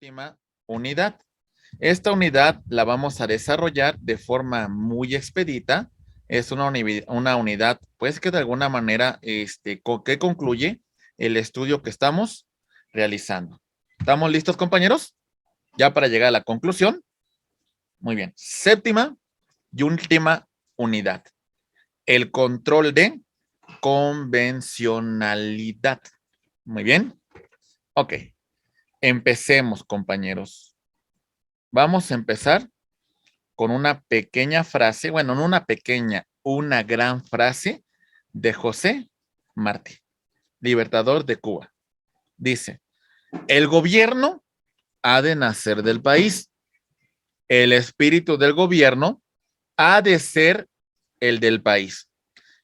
última unidad. Esta unidad la vamos a desarrollar de forma muy expedita. Es una unidad, pues que de alguna manera, que concluye el estudio que estamos realizando. ¿Estamos listos, compañeros? Ya para llegar a la conclusión. Muy bien. Séptima y última unidad. El control de convencionalidad. Muy bien. Ok. Empecemos, compañeros. Vamos a empezar con una pequeña frase, bueno, no una pequeña, una gran frase de José Martí, libertador de Cuba. Dice, el gobierno ha de nacer del país. El espíritu del gobierno ha de ser el del país.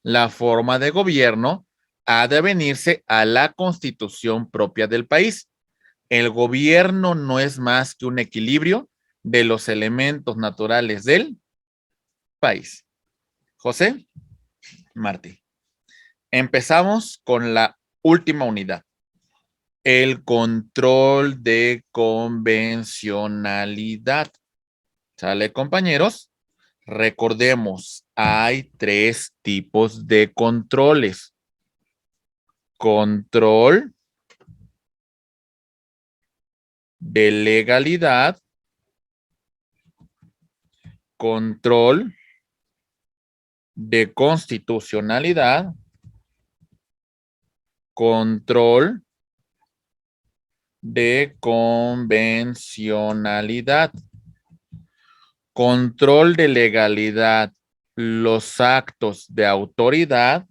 La forma de gobierno ha de venirse a la constitución propia del país. El gobierno no es más que un equilibrio de los elementos naturales del país. José Martí. Empezamos con la última unidad. El control de convencionalidad. ¿Sale, compañeros? Recordemos, hay tres tipos de controles. Control de legalidad, control de constitucionalidad, control de convencionalidad. Control de legalidad, los actos de autoridad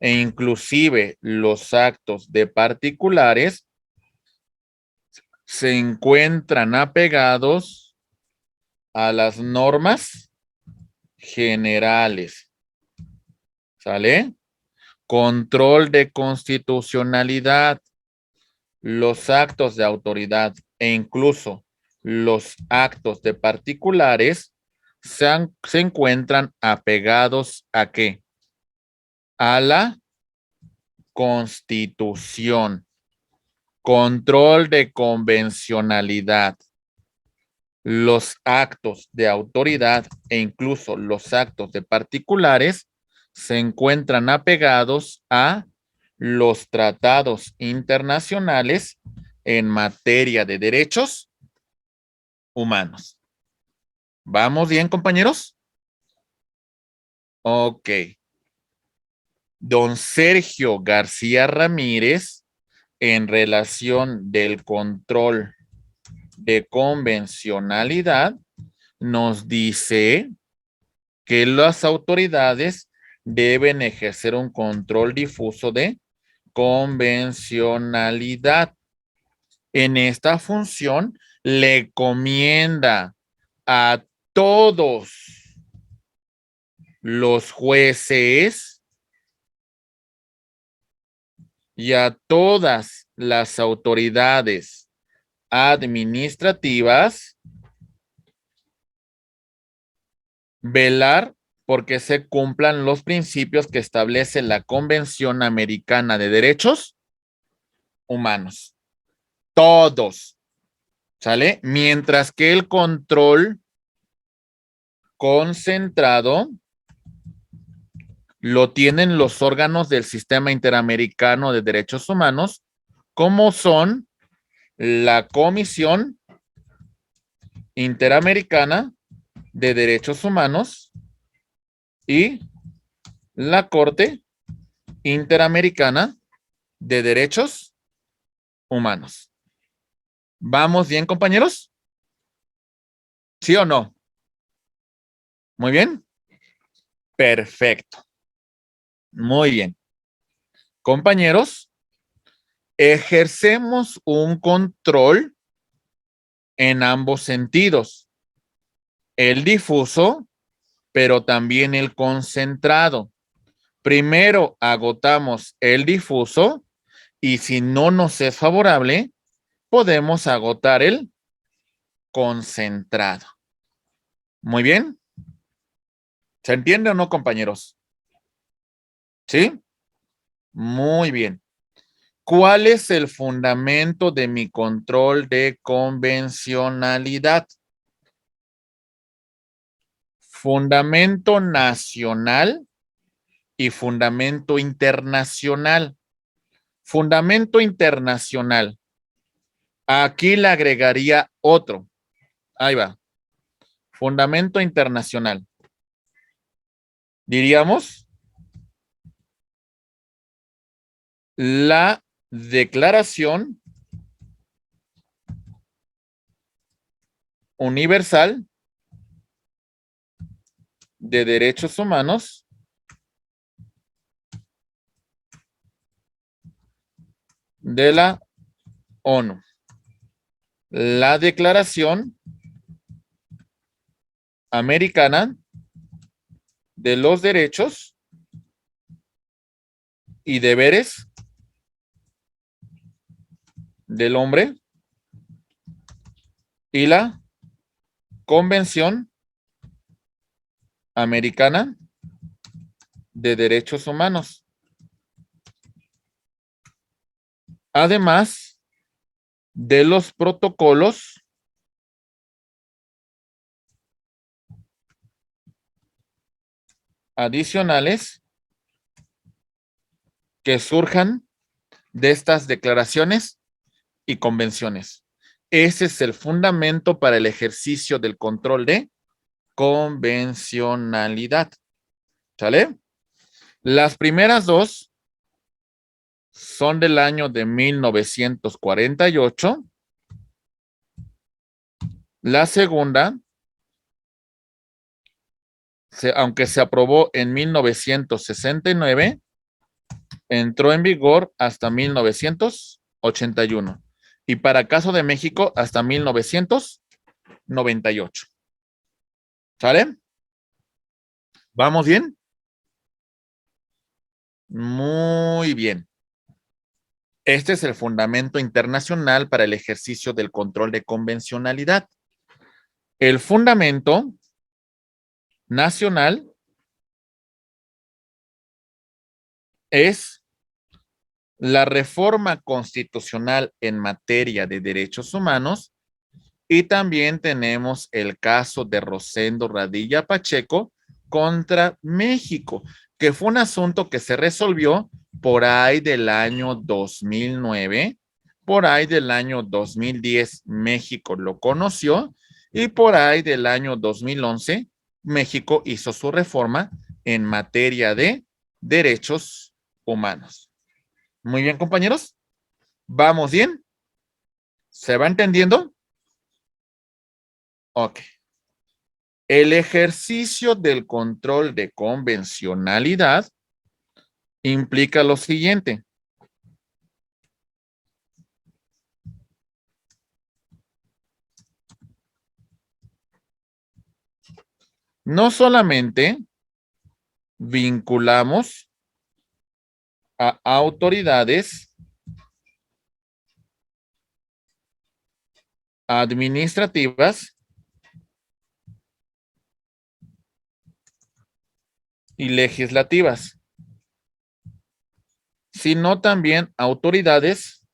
e inclusive los actos de particulares se encuentran apegados a las normas generales. ¿Sale? Control de constitucionalidad, los actos de autoridad e incluso los actos de particulares se encuentran apegados ¿a qué? A la Constitución. Control de convencionalidad. Los actos de autoridad e incluso los actos de particulares se encuentran apegados a los tratados internacionales en materia de derechos humanos. ¿Vamos bien, compañeros? Ok. Don Sergio García Ramírez, en relación del control de convencionalidad, nos dice que las autoridades deben ejercer un control difuso de convencionalidad. En esta función le comienda a todos los jueces y a todas las autoridades administrativas velar porque se cumplan los principios que establece la Convención Americana de Derechos Humanos. Todos. ¿Sale? Mientras que el control concentrado lo tienen los órganos del Sistema Interamericano de Derechos Humanos, como son la Comisión Interamericana de Derechos Humanos y la Corte Interamericana de Derechos Humanos. ¿Vamos bien, compañeros? ¿Sí o no? Muy bien. Perfecto. Muy bien. Compañeros, ejercemos un control en ambos sentidos. El difuso, pero también el concentrado. Primero agotamos el difuso y si no nos es favorable, podemos agotar el concentrado. Muy bien. ¿Se entiende o no, compañeros? ¿Sí? Muy bien. ¿Cuál es el fundamento de mi control de convencionalidad? Fundamento nacional y fundamento internacional. Fundamento internacional. Aquí le agregaría otro. Ahí va. Fundamento internacional. Diríamos la Declaración Universal de Derechos Humanos de la ONU. La Declaración Americana de los Derechos y Deberes del Hombre y la Convención Americana de Derechos Humanos. Además de los protocolos adicionales que surjan de estas declaraciones y convenciones. Ese es el fundamento para el ejercicio del control de convencionalidad. ¿Sale? Las primeras dos son del año de 1948. La segunda, aunque se aprobó en 1969, entró en vigor hasta 1981. Y para caso de México, hasta 1998. ¿Sale? ¿Vamos bien? Muy bien. Este es el fundamento internacional para el ejercicio del control de convencionalidad. El fundamento nacional es la reforma constitucional en materia de derechos humanos y también tenemos el caso de Rosendo Radilla Pacheco contra México, que fue un asunto que se resolvió por ahí del año 2009, por ahí del año 2010 México lo conoció y por ahí del año 2011 México hizo su reforma en materia de derechos humanos. Muy bien, compañeros. ¿Vamos bien? ¿Se va entendiendo? Ok. El ejercicio del control de convencionalidad implica lo siguiente. No solamente vinculamos a autoridades administrativas y legislativas, sino también autoridades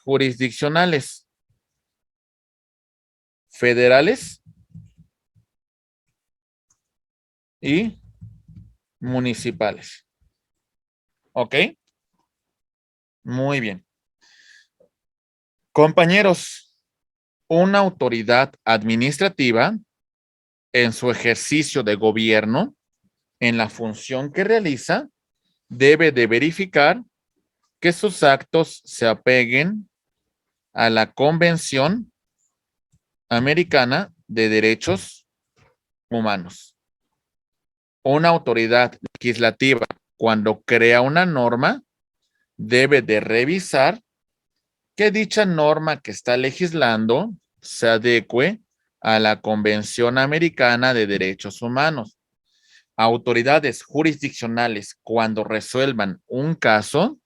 jurisdiccionales, federales y municipales. ¿Ok? Muy bien. Compañeros, una autoridad administrativa en su ejercicio de gobierno, en la función que realiza, debe de verificar que sus actos se apeguen a la Convención Americana de Derechos Humanos. Una autoridad legislativa, cuando crea una norma, debe de revisar que dicha norma que está legislando se adecue a la Convención Americana de Derechos Humanos. Autoridades jurisdiccionales, cuando resuelvan un caso,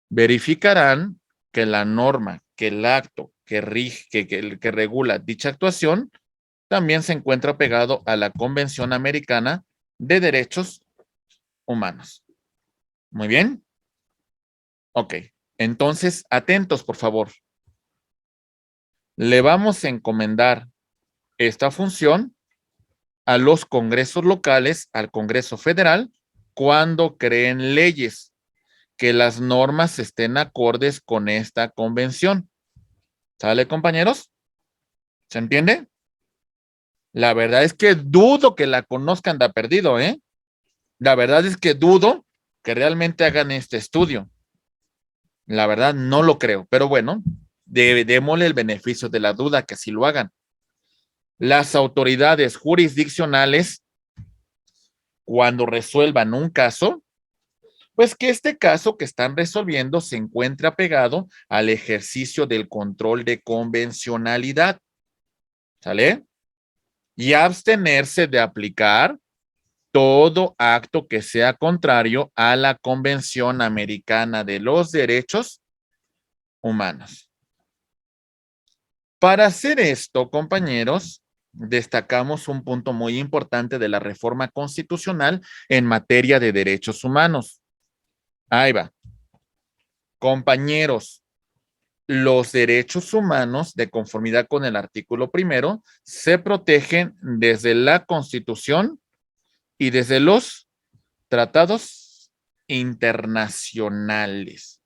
verificarán que la norma, que el acto que rige, que regula dicha actuación, también se encuentra pegado a la Convención Americana de Derechos Humanos. Muy bien. Ok. Entonces, atentos, por favor. Le vamos a encomendar esta función a los congresos locales, al Congreso Federal, cuando creen leyes, que las normas estén acordes con esta convención. ¿Sale, compañeros? ¿Se entiende? La verdad es que dudo que la conozcan de perdido, ¿eh? La verdad es que dudo que realmente hagan este estudio. La verdad no lo creo, pero bueno, démosle el beneficio de la duda que sí lo hagan. Las autoridades jurisdiccionales, cuando resuelvan un caso, pues que este caso que están resolviendo se encuentre apegado al ejercicio del control de convencionalidad. ¿Sale? Y abstenerse de aplicar todo acto que sea contrario a la Convención Americana de los Derechos Humanos. Para hacer esto, compañeros, destacamos un punto muy importante de la reforma constitucional en materia de derechos humanos. Ahí va. Compañeros, los derechos humanos, de conformidad con el artículo primero, se protegen desde la Constitución y desde los tratados internacionales.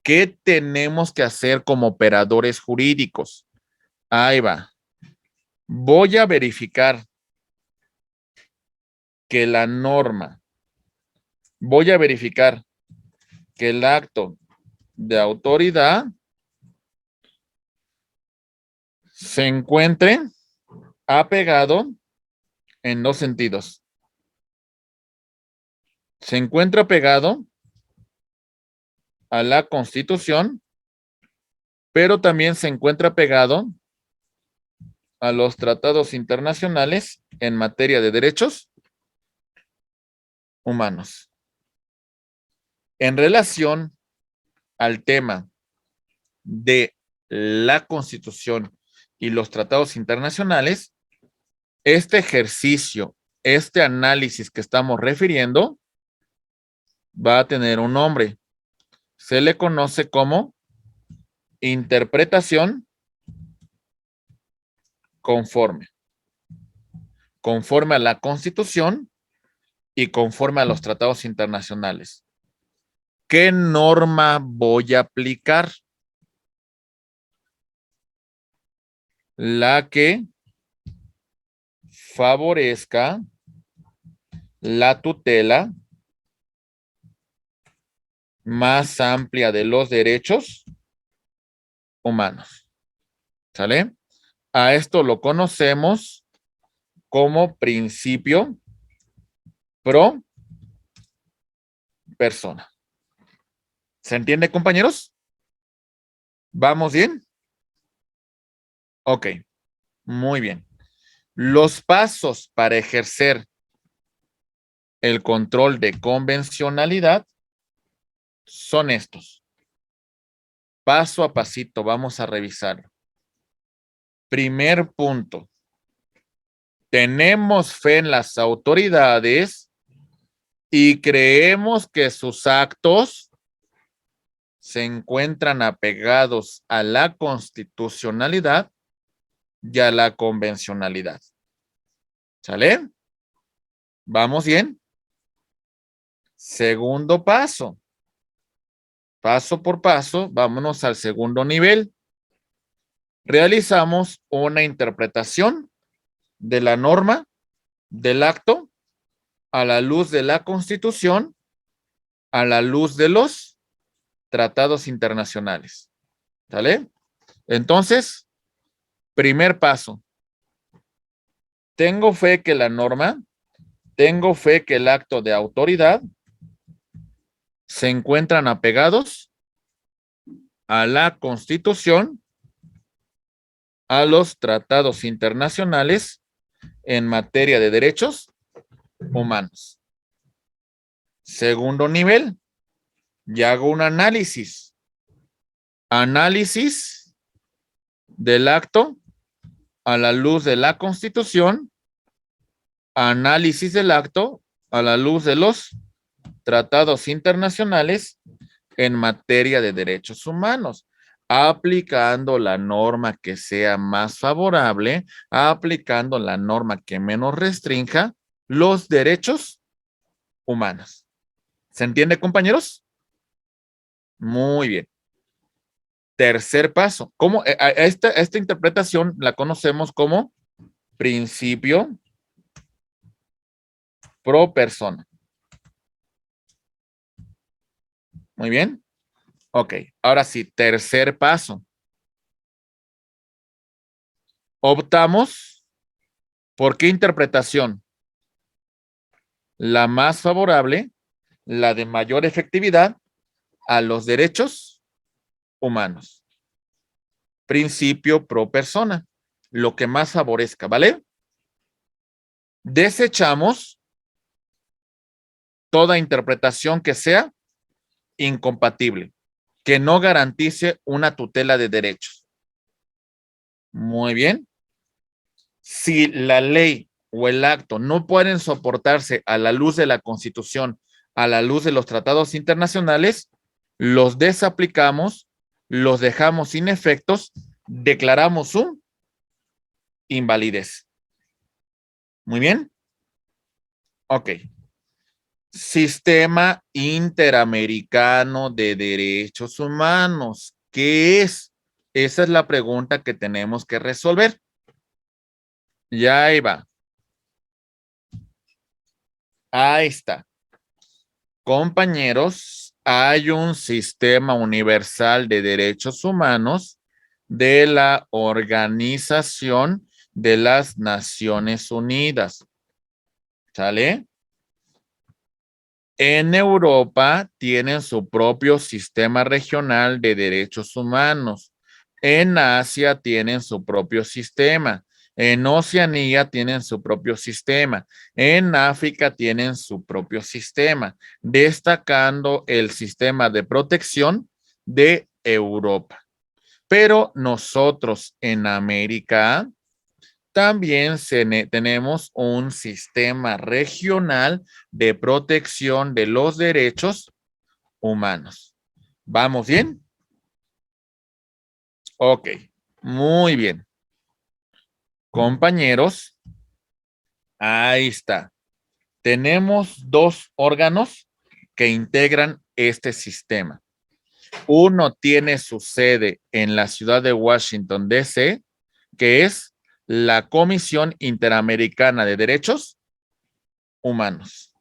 ¿Qué tenemos que hacer como operadores jurídicos? Ahí va. Voy a verificar que la norma, voy a verificar que el acto de autoridad se encuentre apegado en dos sentidos. Se encuentra pegado a la Constitución, pero también se encuentra pegado a los tratados internacionales en materia de derechos humanos. En relación al tema de la Constitución y los tratados internacionales, este ejercicio, este análisis que estamos refiriendo, va a tener un nombre. Se le conoce como interpretación conforme. Conforme a la Constitución y conforme a los tratados internacionales. ¿Qué norma voy a aplicar? La que favorezca la tutela más amplia de los derechos humanos. ¿Sale? A esto lo conocemos como principio pro persona. ¿Se entiende, compañeros? ¿Vamos bien? Ok, muy bien. Los pasos para ejercer el control de convencionalidad son estos. Paso a pasito, vamos a revisarlo. Primer punto. Tenemos fe en las autoridades y creemos que sus actos se encuentran apegados a la constitucionalidad y a la convencionalidad. ¿Sale? ¿Vamos bien? Segundo paso. Paso por paso, vámonos al segundo nivel. Realizamos una interpretación de la norma del acto a la luz de la Constitución, a la luz de los tratados internacionales. ¿Sale? Entonces, primer paso. Tengo fe que la norma, tengo fe que el acto de autoridad se encuentran apegados a la Constitución, a los tratados internacionales en materia de derechos humanos. Segundo nivel, ya hago un análisis. Análisis del acto a la luz de la Constitución, análisis del acto a la luz de los tratados internacionales en materia de derechos humanos, aplicando la norma que sea más favorable, aplicando la norma que menos restrinja los derechos humanos. ¿Se entiende, compañeros? Muy bien. Tercer paso. ¿Cómo? Esta interpretación la conocemos como principio pro persona. Muy bien. Ok. Ahora sí, tercer paso. Optamos por qué interpretación. La más favorable, la de mayor efectividad a los derechos humanos. Principio pro persona. Lo que más favorezca, ¿vale? Desechamos toda interpretación que sea incompatible, que no garantice una tutela de derechos. Muy bien. Si la ley o el acto no pueden soportarse a la luz de la Constitución, a la luz de los tratados internacionales, los desaplicamos, los dejamos sin efectos, declaramos su invalidez. Muy bien. Ok. Sistema Interamericano de Derechos Humanos. ¿Qué es? Esa es la pregunta que tenemos que resolver. Ya ahí va. Ahí está. Compañeros, hay un sistema universal de derechos humanos de la Organización de las Naciones Unidas. ¿Sale? En Europa tienen su propio sistema regional de derechos humanos. En Asia tienen su propio sistema. En Oceanía tienen su propio sistema. En África tienen su propio sistema, destacando el sistema de protección de Europa. Pero nosotros en América también tenemos un sistema regional de protección de los derechos humanos. ¿Vamos bien? Ok, muy bien. Compañeros, ahí está. Tenemos dos órganos que integran este sistema. Uno tiene su sede en la ciudad de Washington, D.C., que es la Comisión Interamericana de Derechos Humanos.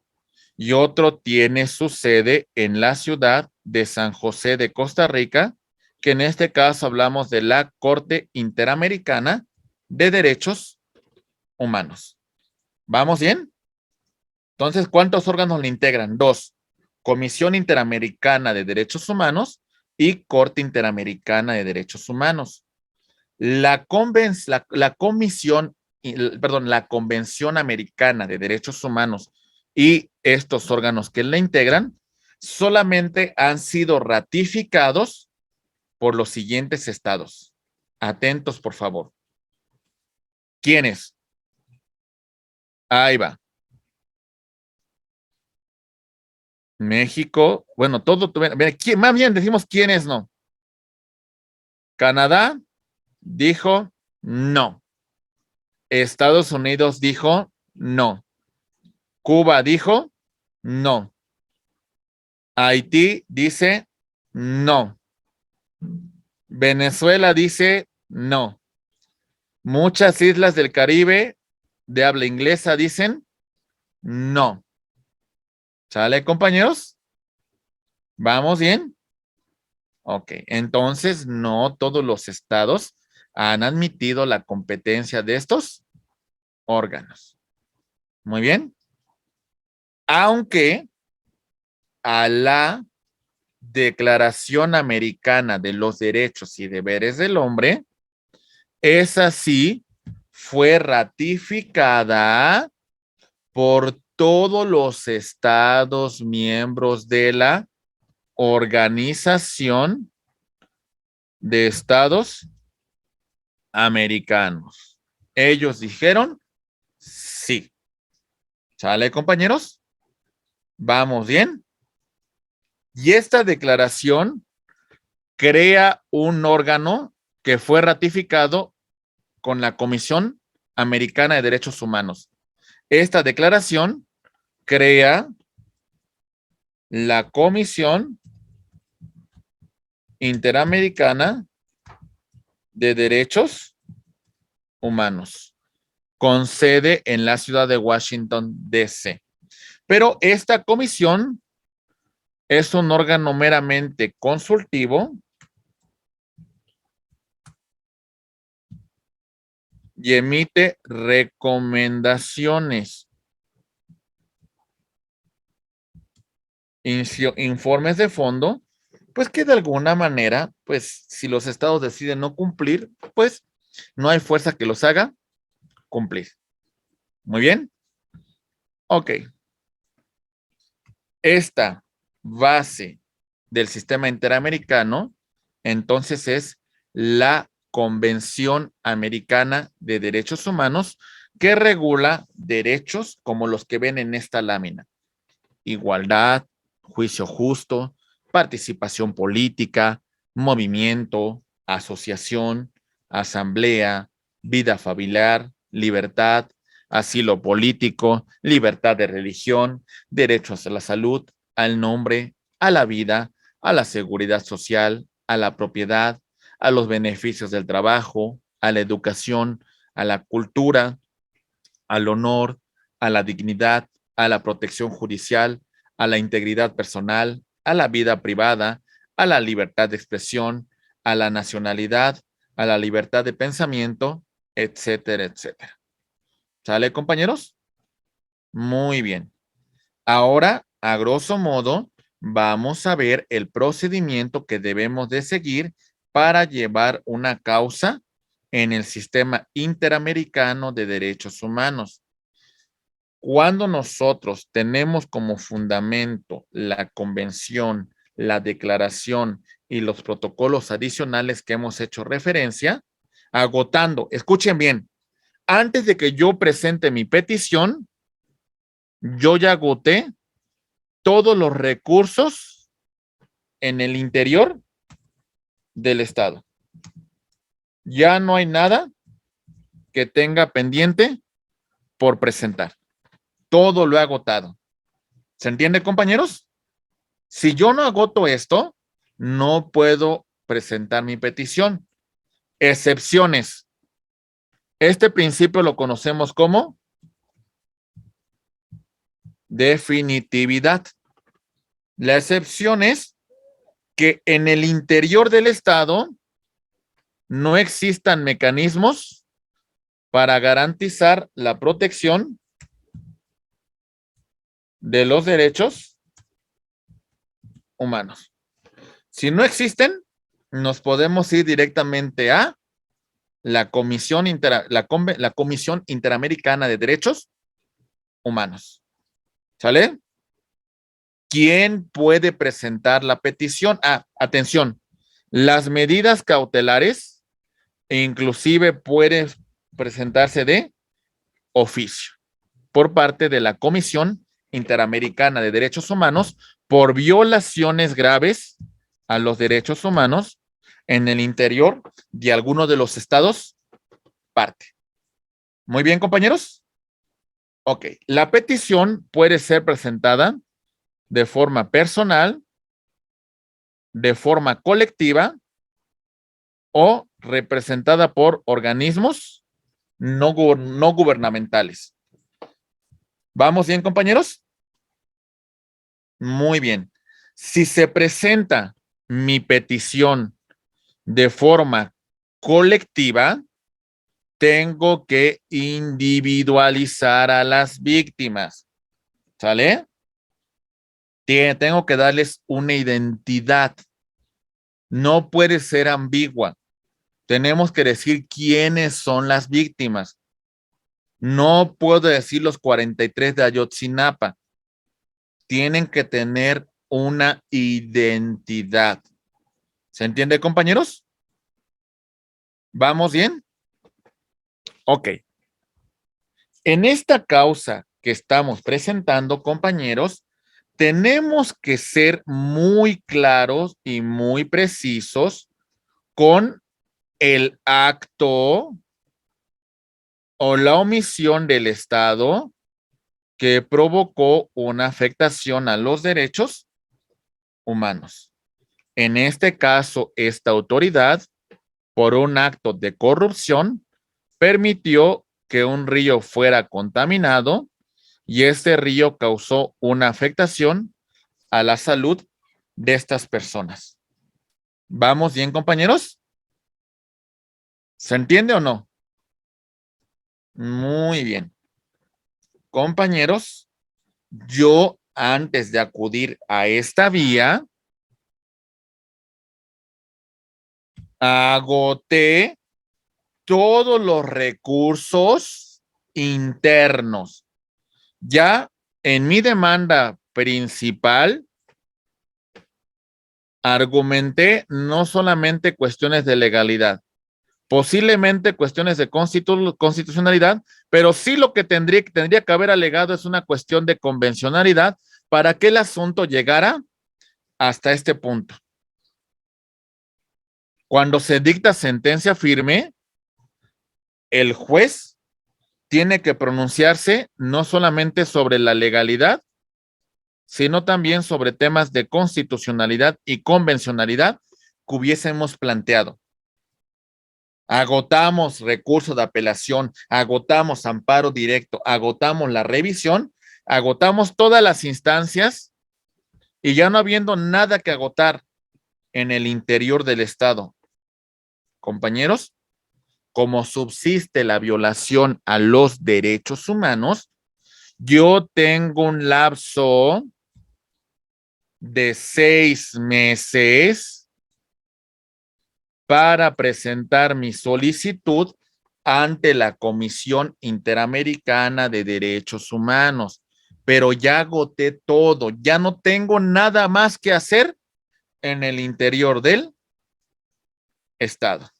Y otro tiene su sede en la ciudad de San José de Costa Rica, que en este caso hablamos de la Corte Interamericana de Derechos Humanos. ¿Vamos bien? Entonces, ¿cuántos órganos le integran? Dos. Comisión Interamericana de Derechos Humanos y Corte Interamericana de Derechos Humanos. La Convención Americana de Derechos Humanos y estos órganos que la integran solamente han sido ratificados por los siguientes estados. Atentos, por favor. ¿Quiénes? Ahí va. México, bueno, más bien decimos quiénes no. Canadá dijo no. Estados Unidos dijo no. Cuba dijo no. Haití dice no. Venezuela dice no. Muchas islas del Caribe de habla inglesa dicen no. ¿Sale, compañeros? ¿Vamos bien? Ok, entonces no todos los estados han admitido la competencia de estos órganos. Muy bien. Aunque a la Declaración Americana de los Derechos y Deberes del Hombre, esa sí fue ratificada por todos los estados miembros de la Organización de Estados Americanos. Ellos dijeron sí. ¿Sale, compañeros? ¿Vamos bien? Y esta declaración crea un órgano que fue ratificado con la Comisión Americana de Derechos Humanos. Esta declaración crea la Comisión Interamericana de Derechos Humanos, con sede en la ciudad de Washington, D.C. Pero esta comisión es un órgano meramente consultivo y emite recomendaciones, informes de fondo, pues que de alguna manera, pues si los estados deciden no cumplir, pues no hay fuerza que los haga cumplir. Muy bien. Ok. Esta base del sistema interamericano, entonces es la Convención Americana de Derechos Humanos, que regula derechos como los que ven en esta lámina: igualdad, juicio justo, participación política, movimiento, asociación, asamblea, vida familiar, libertad, asilo político, libertad de religión, derechos a la salud, al nombre, a la vida, a la seguridad social, a la propiedad, a los beneficios del trabajo, a la educación, a la cultura, al honor, a la dignidad, a la protección judicial, a la integridad personal, a la vida privada, a la libertad de expresión, a la nacionalidad, a la libertad de pensamiento, etcétera, etcétera. ¿Sale, compañeros? Muy bien. Ahora, a grosso modo, vamos a ver el procedimiento que debemos de seguir para llevar una causa en el sistema interamericano de derechos humanos. Cuando nosotros tenemos como fundamento la convención, la declaración y los protocolos adicionales que hemos hecho referencia, agotando, escuchen bien, antes de que yo presente mi petición, yo ya agoté todos los recursos en el interior del estado. Ya no hay nada que tenga pendiente por presentar. Todo lo he agotado. ¿Se entiende, compañeros? Si yo no agoto esto, no puedo presentar mi petición. Excepciones. Este principio lo conocemos como definitividad. La excepción es que en el interior del estado no existan mecanismos para garantizar la protección de los derechos humanos. Si no existen, nos podemos ir directamente a la Comisión Interamericana de Derechos Humanos. ¿Sale? ¿Quién puede presentar la petición? Ah, atención, las medidas cautelares inclusive pueden presentarse de oficio por parte de la Comisión Interamericana de Derechos Humanos por violaciones graves a los derechos humanos en el interior de alguno de los estados parte. Muy bien, compañeros. Ok, la petición puede ser presentada de forma personal, de forma colectiva o representada por organismos no gubernamentales. ¿Vamos bien, compañeros? Muy bien. Si se presenta mi petición de forma colectiva, tengo que individualizar a las víctimas. ¿Sale? Tengo que darles una identidad. No puede ser ambigua. Tenemos que decir quiénes son las víctimas. No puedo decir los 43 de Ayotzinapa. Tienen que tener una identidad. ¿Se entiende, compañeros? ¿Vamos bien? Ok. En esta causa que estamos presentando, compañeros, tenemos que ser muy claros y muy precisos con el acto o la omisión del Estado que provocó una afectación a los derechos humanos. En este caso, esta autoridad, por un acto de corrupción, permitió que un río fuera contaminado y este río causó una afectación a la salud de estas personas. ¿Vamos bien, compañeros? ¿Se entiende o no? Muy bien. Compañeros, yo antes de acudir a esta vía, agoté todos los recursos internos. Ya en mi demanda principal, argumenté no solamente cuestiones de legalidad, posiblemente cuestiones de constitucionalidad, pero sí lo que tendría que haber alegado es una cuestión de convencionalidad para que el asunto llegara hasta este punto. Cuando se dicta sentencia firme, el juez tiene que pronunciarse no solamente sobre la legalidad, sino también sobre temas de constitucionalidad y convencionalidad que hubiésemos planteado. Agotamos recurso de apelación, agotamos amparo directo, agotamos la revisión, agotamos todas las instancias y ya no habiendo nada que agotar en el interior del Estado. Compañeros, como subsiste la violación a los derechos humanos, yo tengo un lapso de 6 meses para presentar mi solicitud ante la Comisión Interamericana de Derechos Humanos, pero ya agoté todo, ya no tengo nada más que hacer en el interior del Estado.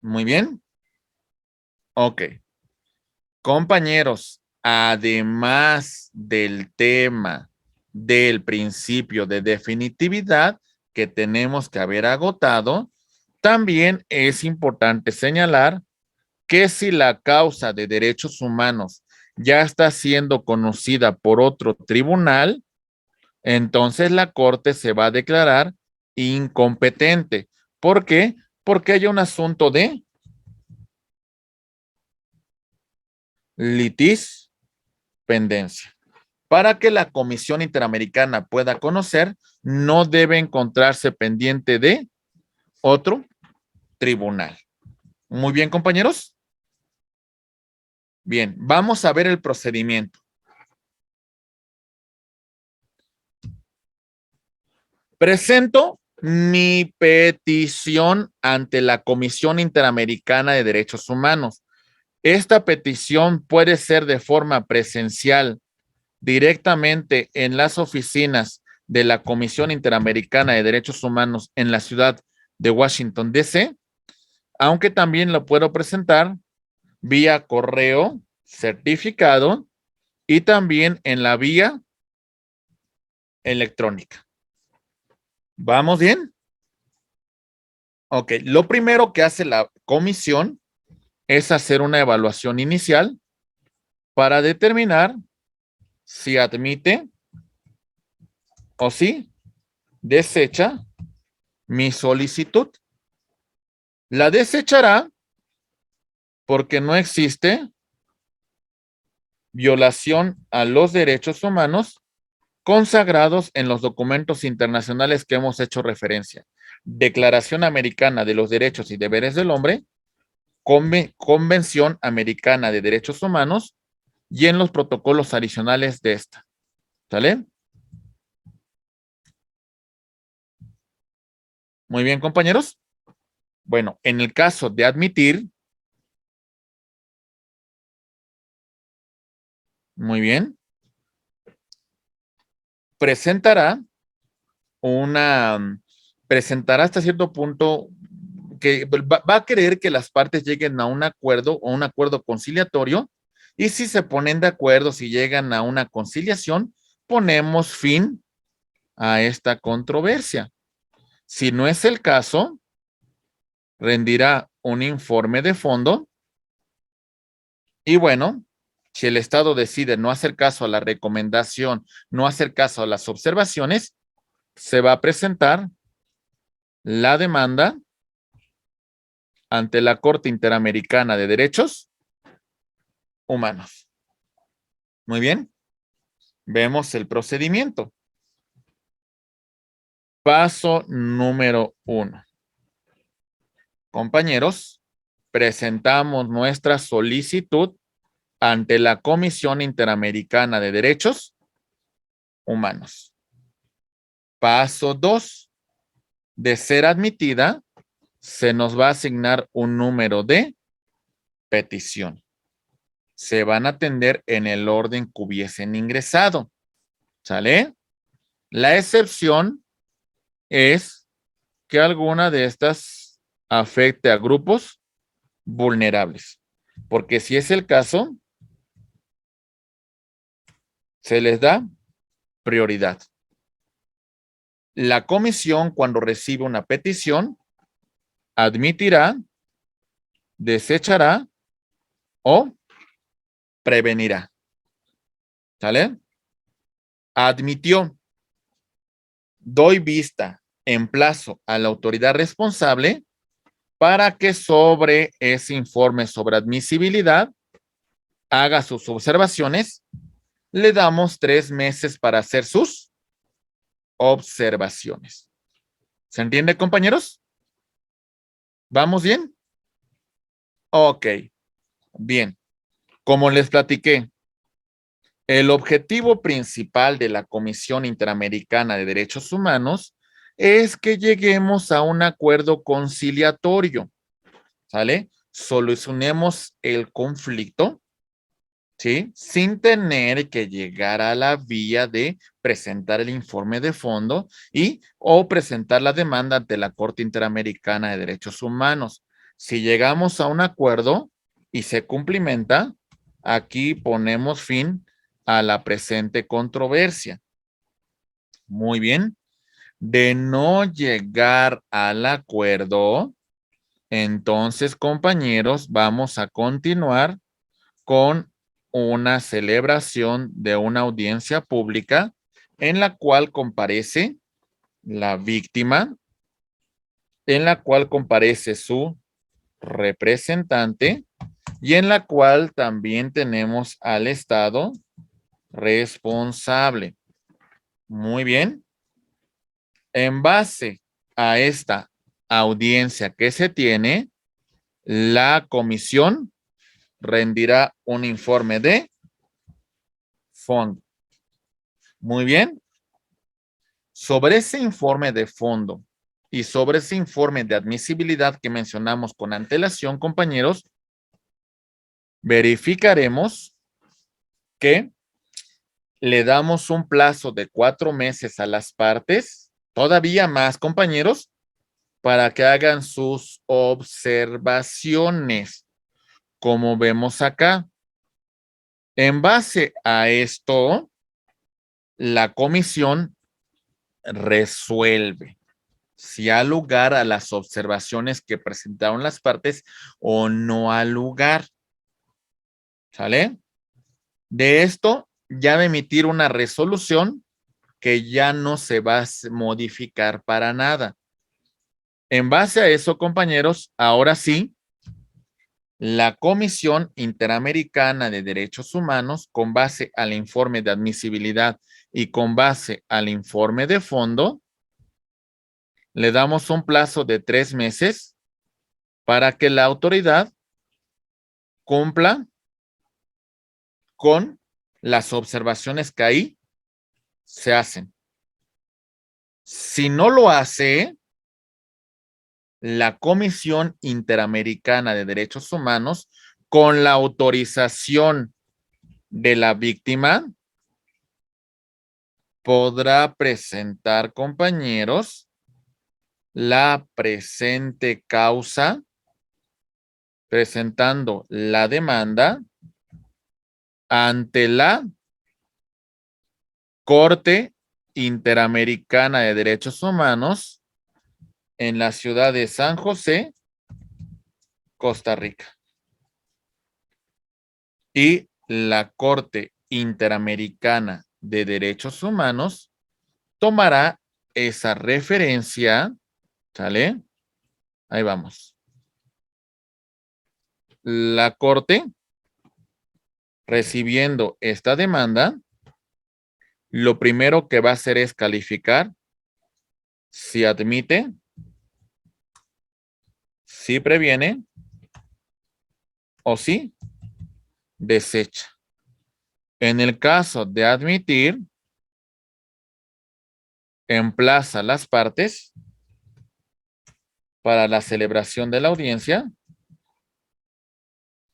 Muy bien. Ok. Compañeros, además del tema del principio de definitividad que tenemos que haber agotado, también es importante señalar que si la causa de derechos humanos ya está siendo conocida por otro tribunal, entonces la Corte se va a declarar incompetente. ¿Por qué? Porque hay un asunto de litispendencia. Para que la Comisión Interamericana pueda conocer, no debe encontrarse pendiente de otro tribunal. Muy bien, compañeros. Bien, vamos a ver el procedimiento. Presento mi petición ante la Comisión Interamericana de Derechos Humanos. Esta petición puede ser de forma presencial directamente en las oficinas de la Comisión Interamericana de Derechos Humanos en la ciudad de Washington, D.C., aunque también lo puedo presentar vía correo certificado y también en la vía electrónica. ¿Vamos bien? Ok, lo primero que hace la comisión es hacer una evaluación inicial para determinar si admite o si desecha mi solicitud. La desechará porque no existe violación a los derechos humanos consagrados en los documentos internacionales que hemos hecho referencia. Declaración Americana de los Derechos y Deberes del Hombre, Convención Americana de Derechos Humanos y en los protocolos adicionales de esta. ¿Sale? Muy bien, compañeros. Bueno, en el caso de admitir, muy bien, presentará presentará hasta cierto punto que va a querer que las partes lleguen a un acuerdo o un acuerdo conciliatorio y si se ponen de acuerdo, si llegan a una conciliación, ponemos fin a esta controversia. Si no es el caso, rendirá un informe de fondo y bueno, si el Estado decide no hacer caso a la recomendación, no hacer caso a las observaciones, se va a presentar la demanda ante la Corte Interamericana de Derechos Humanos. Muy bien, vemos el procedimiento. Paso número 1. Compañeros, presentamos nuestra solicitud ante la Comisión Interamericana de Derechos Humanos. Paso 2. De ser admitida, se nos va a asignar un número de petición. Se van a atender en el orden que hubiesen ingresado. ¿Sale? La excepción es que alguna de estas afecte a grupos vulnerables. Porque si es el caso, se les da prioridad. La comisión, cuando recibe una petición, admitirá, desechará o prevenirá. ¿Sale? Admitió. Doy vista en plazo a la autoridad responsable para que sobre ese informe sobre admisibilidad haga sus observaciones. Le damos 3 meses para hacer sus observaciones. ¿Se entiende, compañeros? ¿Vamos bien? Ok, bien. Como les platiqué, el objetivo principal de la Comisión Interamericana de Derechos Humanos es que lleguemos a un acuerdo conciliatorio, ¿sale? Solucionemos el conflicto, ¿sí? Sin tener que llegar a la vía de presentar el informe de fondo y o presentar la demanda ante la Corte Interamericana de Derechos Humanos. Si llegamos a un acuerdo y se cumplimenta, aquí ponemos fin a la presente controversia. Muy bien. De no llegar al acuerdo, entonces, compañeros, vamos a continuar con una celebración de una audiencia pública en la cual comparece la víctima, en la cual comparece su representante y en la cual también tenemos al Estado responsable. Muy bien. En base a esta audiencia que se tiene, la comisión rendirá un informe de fondo. Muy bien. Sobre ese informe de fondo y sobre ese informe de admisibilidad que mencionamos con antelación, compañeros, verificaremos que le damos un plazo de 4 meses a las partes, todavía más, compañeros, para que hagan sus observaciones, como vemos acá. En base a esto, la comisión resuelve si ha lugar a las observaciones que presentaron las partes o no ha lugar. ¿Sale? De esto ya va a emitir una resolución que ya no se va a modificar para nada. En base a eso, compañeros, ahora sí, la Comisión Interamericana de Derechos Humanos, con base al informe de admisibilidad y con base al informe de fondo, le damos un plazo de 3 meses para que la autoridad cumpla con las observaciones que ahí se hacen. Si no lo hace, la Comisión Interamericana de Derechos Humanos, con la autorización de la víctima, podrá presentar, compañeros, la presente causa, presentando la demanda ante la Corte Interamericana de Derechos Humanos en la ciudad de San José, Costa Rica. Y la Corte Interamericana de Derechos Humanos tomará esa referencia, ¿sale? Ahí vamos. La Corte, recibiendo esta demanda, lo primero que va a hacer es calificar si admite, si previene o si desecha. En el caso de admitir, emplaza las partes para la celebración de la audiencia.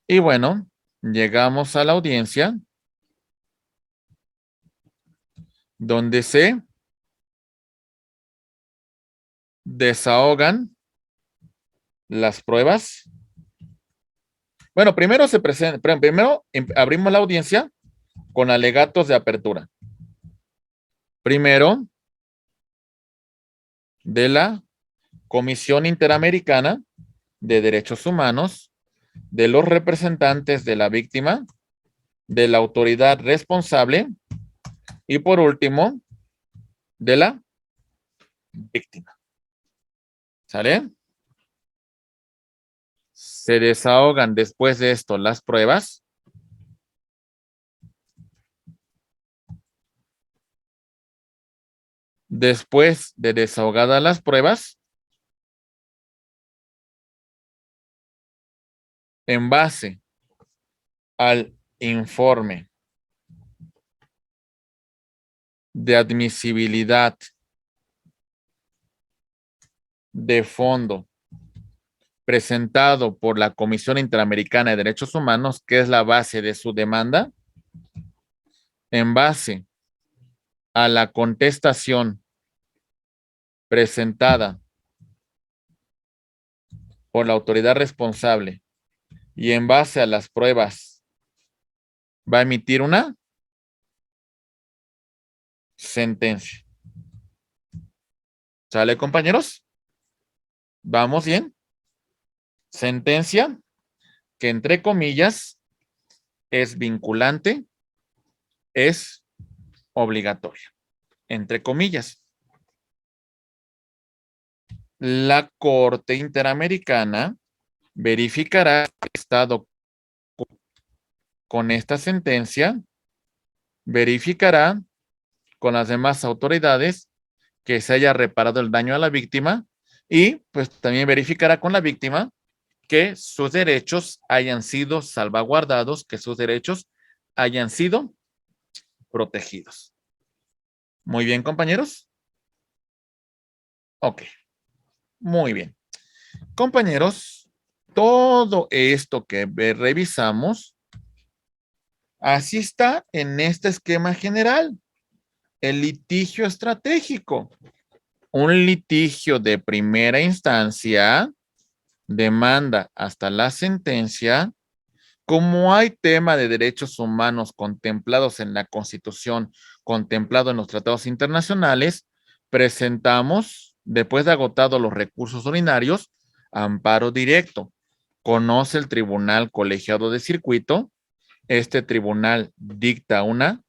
Y bueno, llegamos a la audiencia donde se desahogan las pruebas. Bueno, primero abrimos la audiencia con alegatos de apertura. Primero, de la Comisión Interamericana de Derechos Humanos, de los representantes de la víctima, de la autoridad responsable y por último, de la víctima. ¿Sale? Se desahogan después de esto las pruebas. Después de desahogadas las pruebas, en base al informe de admisibilidad de fondo presentado por la Comisión Interamericana de Derechos Humanos, que es la base de su demanda, en base a la contestación presentada por la autoridad responsable y en base a las pruebas, va a emitir una sentencia. ¿Sale, compañeros? ¿Vamos bien? Sentencia que entre comillas es vinculante, es obligatoria. Entre comillas. La Corte Interamericana verificará el estado con esta sentencia, verificará con las demás autoridades que se haya reparado el daño a la víctima y pues también verificará con la víctima que sus derechos hayan sido salvaguardados, que sus derechos hayan sido protegidos. Muy bien, compañeros. Ok, muy bien. Compañeros, todo esto que revisamos, así está en este esquema general. El litigio estratégico. Un litigio de primera instancia, demanda hasta la sentencia. Como hay tema de derechos humanos contemplados en la Constitución, contemplado en los tratados internacionales, presentamos, después de agotados los recursos ordinarios, amparo directo. Conoce el tribunal colegiado de circuito. Este tribunal dicta una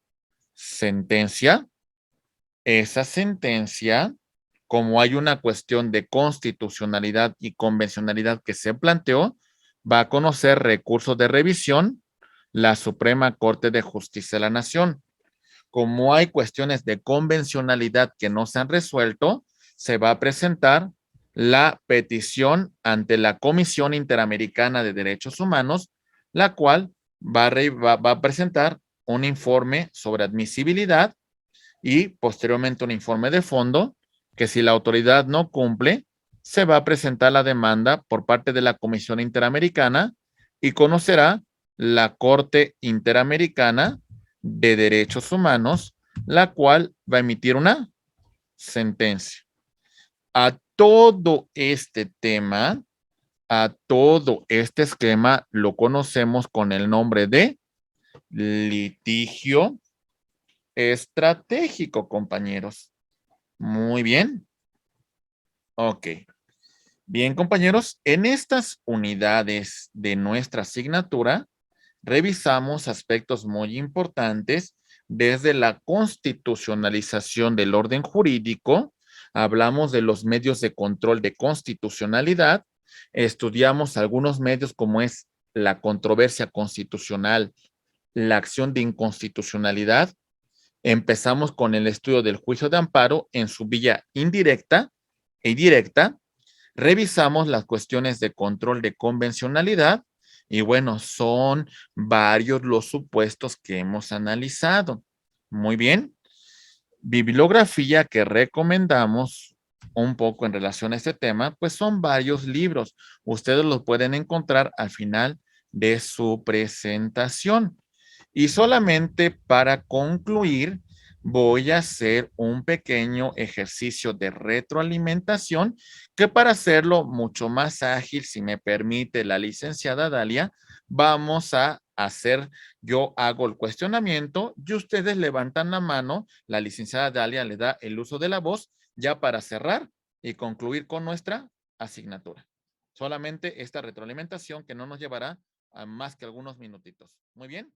sentencia. Esa sentencia, como hay una cuestión de constitucionalidad y convencionalidad que se planteó, va a conocer recursos de revisión la Suprema Corte de Justicia de la Nación. Como hay cuestiones de convencionalidad que no se han resuelto, se va a presentar la petición ante la Comisión Interamericana de Derechos Humanos, la cual va a presentar un informe sobre admisibilidad y posteriormente un informe de fondo que si la autoridad no cumple, se va a presentar la demanda por parte de la Comisión Interamericana y conocerá la Corte Interamericana de Derechos Humanos, la cual va a emitir una sentencia. A todo este tema, a todo este esquema, lo conocemos con el nombre de litigio estratégico, compañeros. Muy bien. Ok. Bien, compañeros, en estas unidades de nuestra asignatura, revisamos aspectos muy importantes desde la constitucionalización del orden jurídico, hablamos de los medios de control de constitucionalidad, estudiamos algunos medios como es la controversia constitucional, la acción de inconstitucionalidad, empezamos con el estudio del juicio de amparo en su vía indirecta y directa, revisamos las cuestiones de control de convencionalidad y bueno, son varios los supuestos que hemos analizado. Muy bien. Bibliografía que recomendamos un poco en relación a este tema, pues son varios libros. Ustedes los pueden encontrar al final de su presentación. Y solamente para concluir, voy a hacer un pequeño ejercicio de retroalimentación que para hacerlo mucho más ágil, si me permite la licenciada Dalia, vamos a hacer, yo hago el cuestionamiento y ustedes levantan la mano, la licenciada Dalia le da el uso de la voz ya para cerrar y concluir con nuestra asignatura. Solamente esta retroalimentación que no nos llevará a más que algunos minutitos. Muy bien.